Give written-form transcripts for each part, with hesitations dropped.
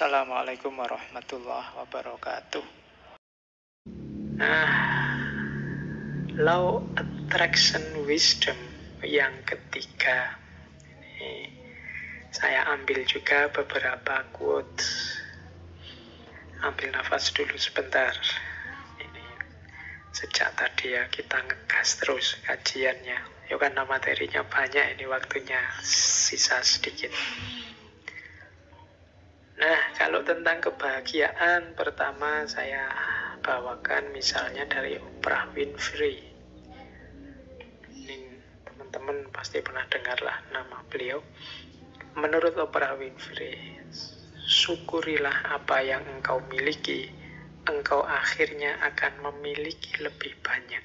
Assalamualaikum warahmatullahi wabarakatuh. Law Attraction Wisdom yang ketiga. Ini saya ambil juga beberapa quotes. Ambil nafas dulu sebentar. Ini sejak tadi ya kita ngegas terus kajiannya. Ya karena materinya banyak, ini waktunya sisa sedikit. Nah, kalau tentang kebahagiaan, pertama saya bawakan misalnya dari Oprah Winfrey. Ini teman-teman pasti pernah dengarlah nama beliau. Menurut Oprah Winfrey, syukurilah apa yang engkau miliki, engkau akhirnya akan memiliki lebih banyak.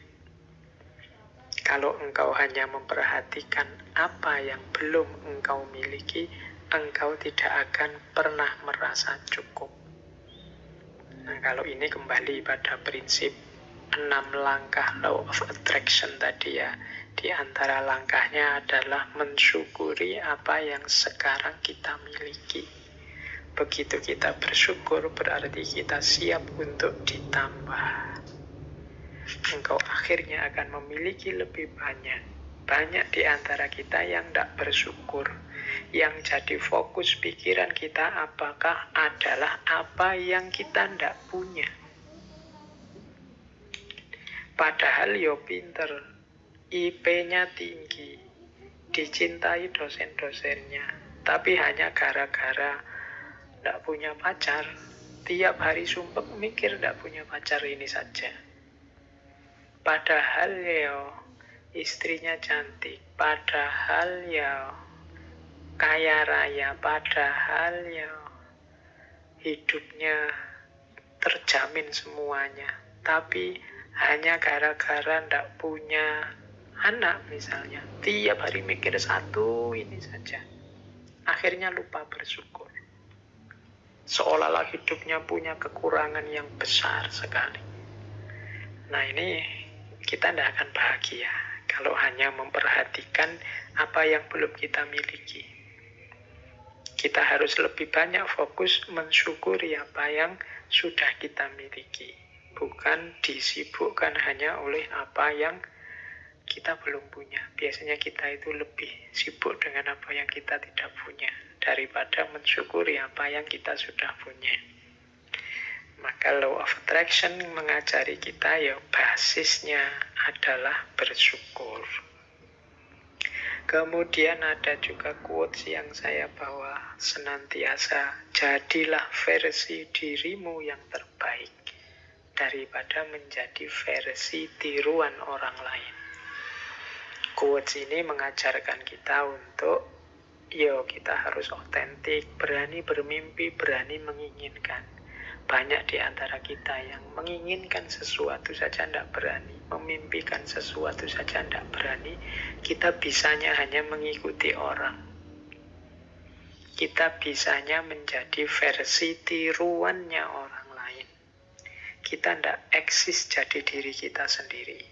Kalau engkau hanya memperhatikan apa yang belum engkau miliki, engkau tidak akan pernah merasa cukup. Nah, kalau ini kembali pada prinsip 6 langkah Law of Attraction tadi ya. Di antara langkahnya adalah mensyukuri apa yang sekarang kita miliki. Begitu kita bersyukur, berarti kita siap untuk ditambah. Engkau akhirnya akan memiliki lebih banyak. Banyak di antara kita yang tidak bersyukur. Yang jadi fokus pikiran kita apakah adalah apa yang kita tidak punya. Padahal yo pinter, IP-nya tinggi, dicintai dosen-dosennya, tapi hanya gara-gara tidak punya pacar. Tiap hari sumpek mikir tidak punya pacar ini saja. Padahal yo istrinya cantik, padahal ya kaya raya, padahal ya hidupnya terjamin semuanya. Tapi hanya gara-gara ndak punya anak misalnya, tiap hari mikir satu ini saja, akhirnya lupa bersyukur. Seolah-olah hidupnya punya kekurangan yang besar sekali. Nah ini kita tidak akan bahagia kalau hanya memperhatikan apa yang belum kita miliki. Kita harus lebih banyak fokus mensyukuri apa yang sudah kita miliki. Bukan disibukkan hanya oleh apa yang kita belum punya. Biasanya kita itu lebih sibuk dengan apa yang kita tidak punya daripada mensyukuri apa yang kita sudah punya. Maka Law of Attraction mengajari kita ya basisnya adalah bersyukur. Kemudian ada juga quotes yang saya bawa senantiasa, jadilah versi dirimu yang terbaik daripada menjadi versi tiruan orang lain. Quotes ini mengajarkan kita untuk kita harus otentik, berani bermimpi, berani menginginkan. Banyak di antara kita yang menginginkan sesuatu saja tidak berani, memimpikan sesuatu saja tidak berani. Kita bisanya hanya mengikuti orang. Kita bisanya menjadi versi tiruannya orang lain. Kita tidak eksis jadi diri kita sendiri.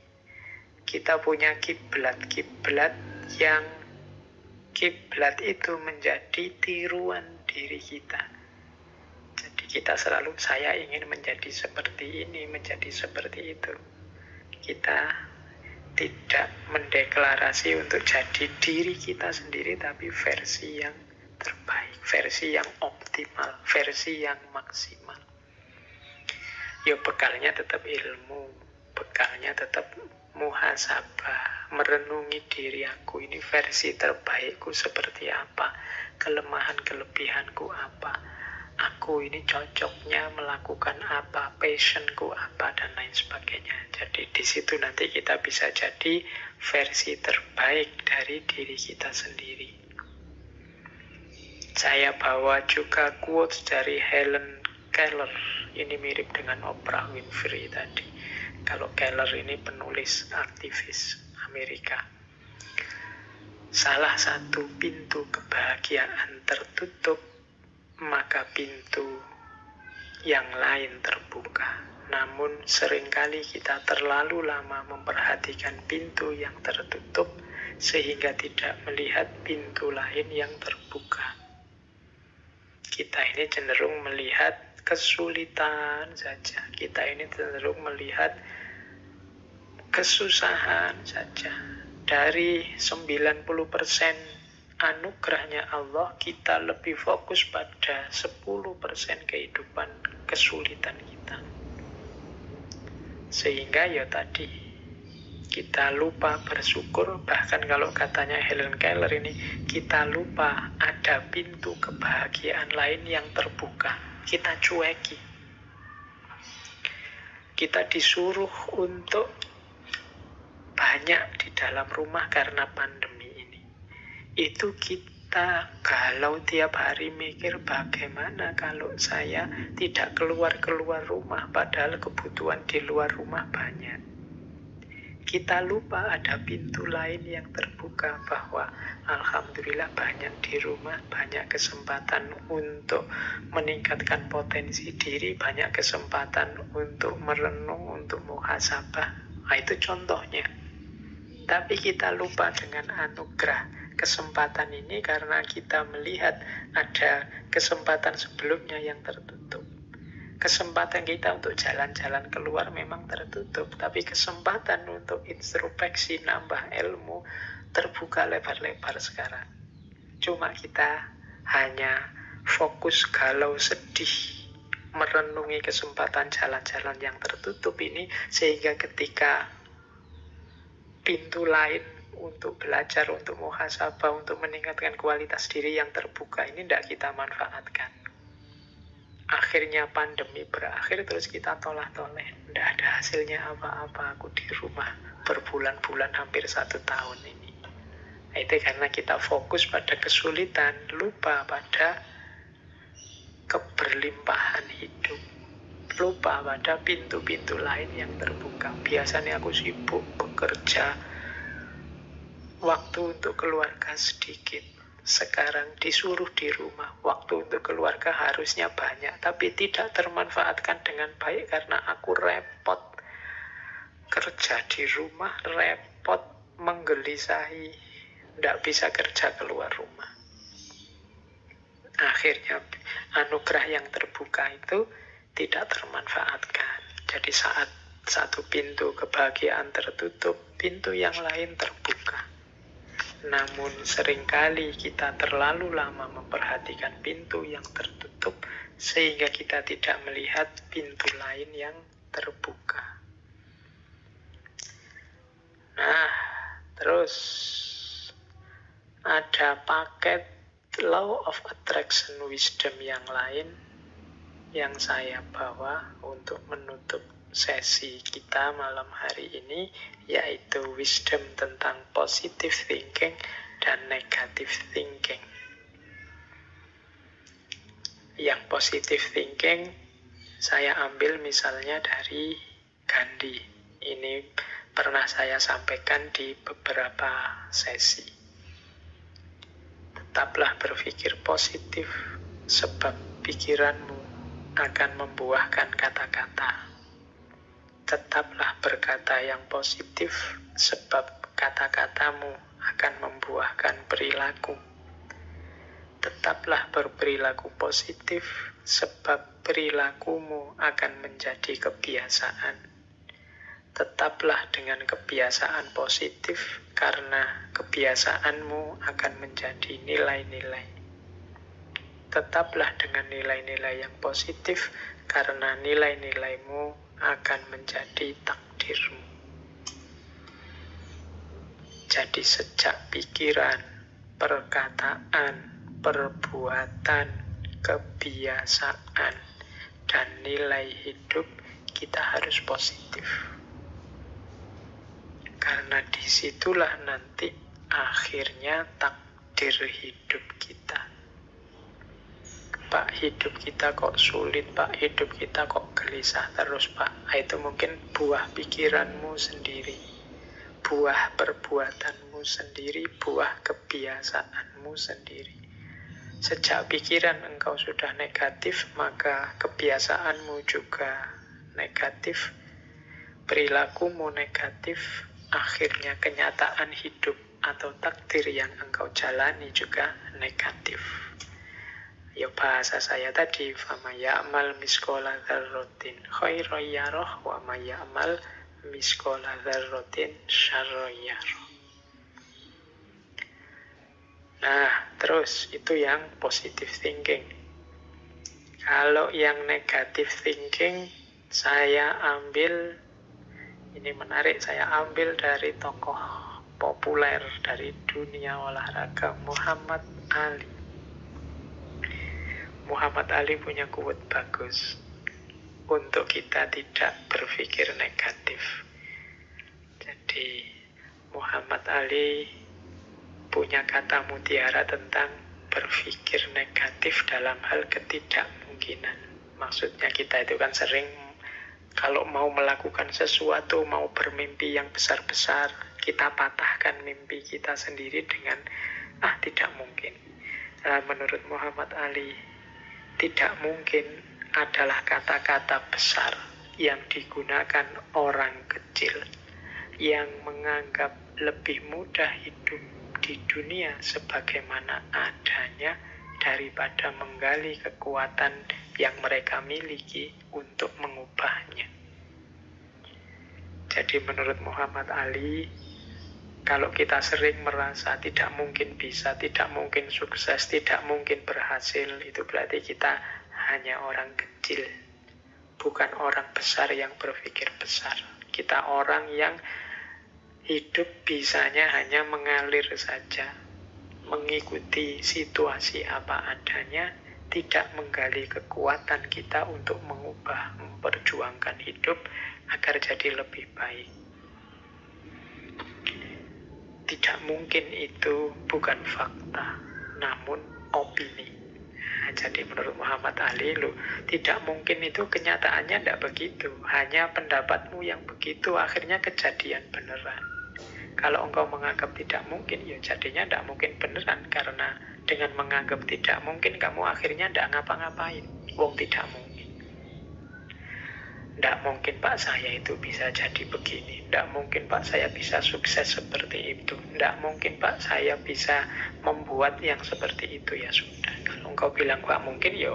Kita punya kiblat yang kiblat itu menjadi tiruan diri kita. Kita selalu, saya ingin menjadi seperti ini, menjadi seperti itu. Kita tidak mendeklarasi untuk jadi diri kita sendiri, tapi versi yang terbaik, versi yang optimal, versi yang maksimal. Bekalnya tetap ilmu, bekalnya tetap muhasabah, merenungi diri aku, ini versi terbaikku seperti apa, kelemahan-kelebihanku apa, aku ini cocoknya melakukan apa, passionku apa, dan lain sebagainya. Jadi di situ nanti kita bisa jadi versi terbaik dari diri kita sendiri. Saya bawa juga quotes dari Helen Keller. Ini mirip dengan Oprah Winfrey tadi. Kalau Keller ini penulis aktivis Amerika. Salah satu pintu kebahagiaan tertutup, maka pintu yang lain terbuka. Namun seringkali kita terlalu lama memperhatikan pintu yang tertutup sehingga tidak melihat pintu lain yang terbuka. Kita ini cenderung melihat kesulitan saja. Kita ini cenderung melihat kesusahan saja. Dari 90% anugerahnya Allah, kita lebih fokus pada 10% kehidupan kesulitan kita. Sehingga ya tadi, kita lupa bersyukur. Bahkan kalau katanya Helen Keller ini, kita lupa ada pintu kebahagiaan lain yang terbuka. Kita cueki. Kita disuruh untuk banyak di dalam rumah karena pandemi ini. Itu kita galau tiap hari mikir, bagaimana kalau saya tidak keluar-keluar rumah padahal kebutuhan di luar rumah banyak. Kita lupa ada pintu lain yang terbuka, bahwa alhamdulillah banyak di rumah, banyak kesempatan untuk meningkatkan potensi diri, banyak kesempatan untuk merenung, untuk muhasabah. Nah, itu contohnya. Tapi kita lupa dengan anugerah kesempatan ini karena kita melihat ada kesempatan sebelumnya yang tertutup. Kesempatan kita untuk jalan-jalan keluar memang tertutup, tapi kesempatan untuk introspeksi, nambah ilmu, terbuka lebar-lebar sekarang. Cuma kita hanya fokus galau, sedih, merenungi kesempatan jalan-jalan yang tertutup ini, sehingga ketika pintu lain untuk belajar, untuk muhasabah, untuk meningkatkan kualitas diri yang terbuka ini tidak kita manfaatkan. Akhirnya pandemi berakhir, terus kita tolak-toleh. Tidak ada hasilnya apa-apa, aku di rumah berbulan-bulan, hampir 1 tahun ini. Nah, itu karena kita fokus pada kesulitan, lupa pada keberlimpahan hidup, lupa pada pintu-pintu lain yang terbuka. Biasanya aku sibuk bekerja, waktu untuk keluarga sedikit. Sekarang disuruh di rumah, waktu untuk keluarga harusnya banyak, tapi tidak termanfaatkan dengan baik karena aku repot kerja di rumah, repot menggelisahi, tidak bisa kerja keluar rumah. Akhirnya anugerah yang terbuka itu tidak termanfaatkan. Jadi saat satu pintu kebahagiaan tertutup, pintu yang lain terbuka. Namun seringkali kita terlalu lama memperhatikan pintu yang tertutup sehingga kita tidak melihat pintu lain yang terbuka. Nah, terus ada paket Law of Attraction Wisdom yang lain yang saya bawa untuk menutup sesi kita malam hari ini, yaitu wisdom tentang positive thinking dan negative thinking. Yang positive thinking saya ambil misalnya dari Gandhi. Ini pernah saya sampaikan di beberapa sesi. Tetaplah berpikir positif, sebab pikiranmu akan membuahkan kata-kata. Tetaplah berkata yang positif, sebab kata-katamu akan membuahkan perilaku. Tetaplah berperilaku positif, sebab perilakumu akan menjadi kebiasaan. Tetaplah dengan kebiasaan positif, karena kebiasaanmu akan menjadi nilai-nilai. Tetaplah dengan nilai-nilai yang positif, karena nilai-nilaimu akan menjadi takdirmu. Jadi sejak pikiran, perkataan, perbuatan, kebiasaan, dan nilai hidup kita harus positif. Karena disitulah nanti akhirnya takdir hidup kita. Pak, hidup kita kok sulit, Pak, hidup kita kok gelisah terus, Pak. Itu mungkin buah pikiranmu sendiri, buah perbuatanmu sendiri, buah kebiasaanmu sendiri. Sejak pikiran engkau sudah negatif, maka kebiasaanmu juga negatif, perilakumu negatif, akhirnya kenyataan hidup atau takdir yang engkau jalani juga negatif. Ya bahasa saya tadi, fama ya'mal miskola dzarratin khairan yarah wa ma ya'mal miskola dzarratin syarran yarah. Nah, terus itu yang positive thinking. Kalau yang negative thinking, saya ambil, ini menarik, saya ambil dari tokoh populer dari dunia olahraga, Muhammad Ali. Muhammad Ali punya quote bagus untuk kita tidak berpikir negatif. Jadi Muhammad Ali punya kata mutiara tentang berpikir negatif dalam hal ketidakmungkinan. Maksudnya kita itu kan sering kalau mau melakukan sesuatu, mau bermimpi yang besar-besar, kita patahkan mimpi kita sendiri dengan tidak mungkin. Nah, menurut Muhammad Ali, tidak mungkin adalah kata-kata besar yang digunakan orang kecil yang menganggap lebih mudah hidup di dunia sebagaimana adanya daripada menggali kekuatan yang mereka miliki untuk mengubahnya. Jadi menurut Muhammad Ali, kalau kita sering merasa tidak mungkin bisa, tidak mungkin sukses, tidak mungkin berhasil, itu berarti kita hanya orang kecil, bukan orang besar yang berpikir besar. Kita orang yang hidup bisanya hanya mengalir saja, mengikuti situasi apa adanya, tidak menggali kekuatan kita untuk mengubah, memperjuangkan hidup agar jadi lebih baik. Tidak mungkin itu bukan fakta, namun opini. Nah, jadi menurut Muhammad Ali, tidak mungkin itu kenyataannya tidak begitu. Hanya pendapatmu yang begitu, akhirnya kejadian beneran. Kalau engkau menganggap tidak mungkin, ya jadinya tidak mungkin beneran. Karena dengan menganggap tidak mungkin, kamu akhirnya tidak ngapa-ngapain. Wong tidak mungkin. Tidak mungkin Pak saya itu bisa jadi begini. Tidak mungkin Pak saya bisa sukses seperti itu. Tidak mungkin Pak saya bisa membuat yang seperti itu. Ya sudah. Kalau engkau bilang Pak mungkin, ya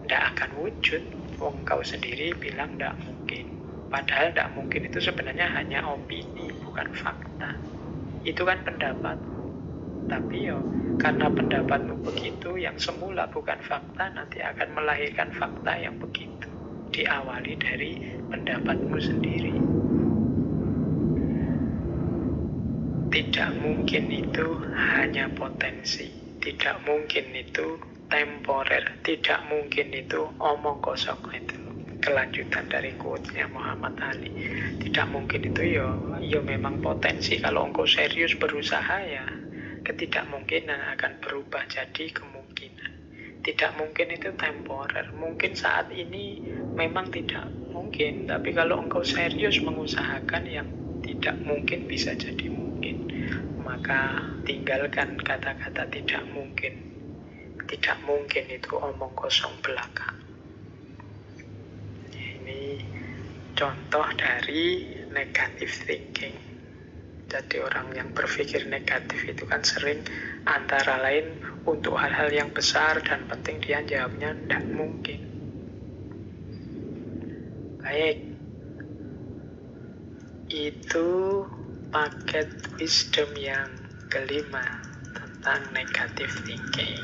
tidak akan wujud. Engkau sendiri bilang tidak mungkin. Padahal tidak mungkin itu sebenarnya hanya opini, bukan fakta. Itu kan pendapat. Tapi karena pendapatmu begitu, yang semula bukan fakta, nanti akan melahirkan fakta yang begitu. Diawali dari pendapatmu sendiri. Tidak mungkin itu hanya potensi. Tidak mungkin itu temporer. Tidak mungkin itu omong kosong. Itu kelanjutan dari quote-nya Muhammad Ali. Tidak mungkin itu ya memang potensi. Kalau engkau serius berusaha, ya ketidakmungkinan akan berubah jadi kemungkinan. Tidak mungkin itu temporer. Mungkin saat ini memang tidak mungkin, tapi kalau engkau serius mengusahakan, yang tidak mungkin bisa jadi mungkin. Maka tinggalkan kata-kata tidak mungkin. Tidak mungkin itu omong kosong belaka. Ini contoh dari negative thinking. Jadi orang yang berpikir negatif itu kan sering antara lain untuk hal-hal yang besar dan penting dia jawabnya tidak mungkin. Baik, itu paket wisdom yang kelima tentang negative thinking.